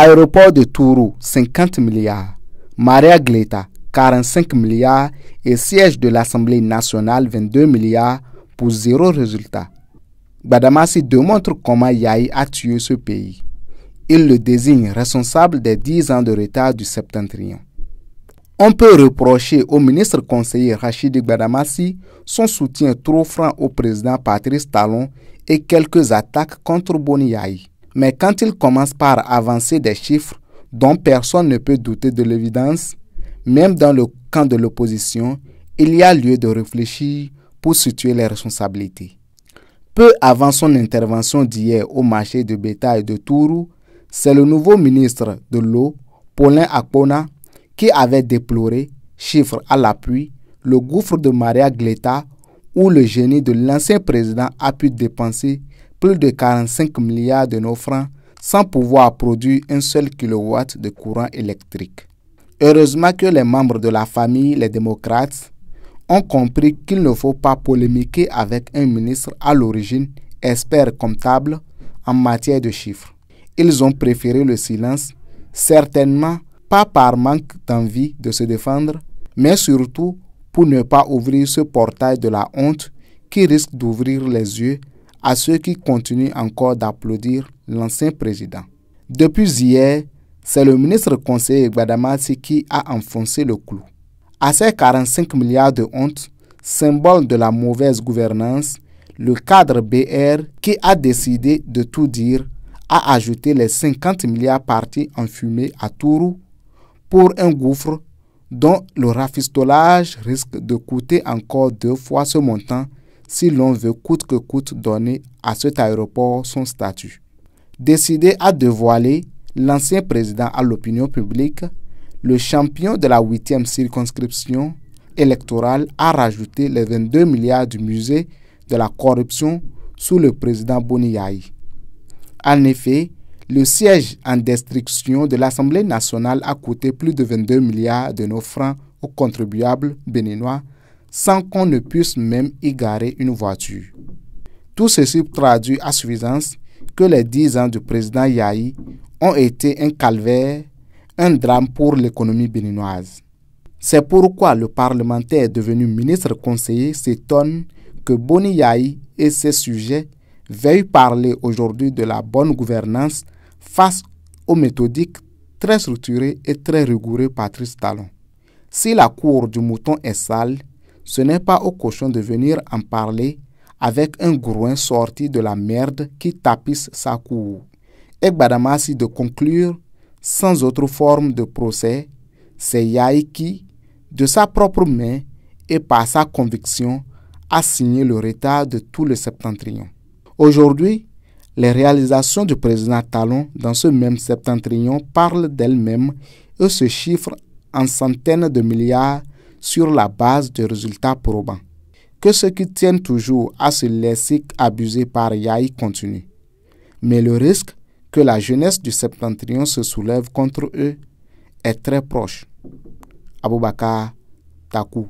Aéroport de Tourou, 50 milliards. Maria Gleta, 45 milliards. Et siège de l'Assemblée nationale, 22 milliards pour zéro résultat. Gbadamassi démontre comment Yahi a tué ce pays. Il le désigne responsable des 10 ans de retard du septentrion. On peut reprocher au ministre conseiller Rachidi Gbadamassi son soutien trop franc au président Patrice Talon et quelques attaques contre Boni Yahi. Mais quand il commence par avancer des chiffres dont personne ne peut douter de l'évidence, même dans le camp de l'opposition, il y a lieu de réfléchir pour situer les responsabilités. Peu avant son intervention d'hier au marché de bétail de Tourou, c'est le nouveau ministre de l'eau, Paulin Akpona, qui avait déploré, chiffres à l'appui, le gouffre de Maria Gleta où le génie de l'ancien président a pu dépenser plus de 45 milliards de nos francs sans pouvoir produire un seul kilowatt de courant électrique. Heureusement que les membres de la famille, les démocrates, ont compris qu'il ne faut pas polémiquer avec un ministre à l'origine expert comptable en matière de chiffres. Ils ont préféré le silence, certainement pas par manque d'envie de se défendre, mais surtout pour ne pas ouvrir ce portail de la honte qui risque d'ouvrir les yeux à ceux qui continuent encore d'applaudir l'ancien président. Depuis hier, c'est le ministre conseiller Gbadamassi qui a enfoncé le clou. À ces 45 milliards de honte, symbole de la mauvaise gouvernance, le cadre BR qui a décidé de tout dire a ajouté les 50 milliards partis en fumée à Tourou pour un gouffre dont le rafistolage risque de coûter encore 2 fois ce montant si l'on veut coûte que coûte donner à cet aéroport son statut. Décidé à dévoiler l'ancien président à l'opinion publique, le champion de la 8e circonscription électorale a rajouté les 22 milliards du musée de la corruption sous le président Boni Yahi. En effet, le siège en destruction de l'Assemblée nationale a coûté plus de 22 milliards de nos francs aux contribuables béninois sans qu'on ne puisse même y garer une voiture. Tout ceci traduit à suffisance que les 10 ans du président Yahi ont été un calvaire, un drame pour l'économie béninoise. C'est pourquoi le parlementaire devenu ministre conseiller s'étonne que Boni Yahi et ses sujets veuillent parler aujourd'hui de la bonne gouvernance face aux méthodiques très structurées et très rigoureux Patrice Talon. Si la cour du mouton est sale, ce n'est pas au cochon de venir en parler avec un groin sorti de la merde qui tapisse sa cour. Et Gbadamassi de conclure sans autre forme de procès, c'est Yahi qui, de sa propre main et par sa conviction, a signé le retard de tout le septentrion. Aujourd'hui, les réalisations du président Talon dans ce même septentrion parlent d'elles-mêmes et se chiffrent en centaines de milliards sur la base de résultats probants. Que ceux qui tiennent toujours à se laisser abuser par Yahi continuent. Mais le risque que la jeunesse du septentrion se soulève contre eux est très proche. Aboubakar Takou.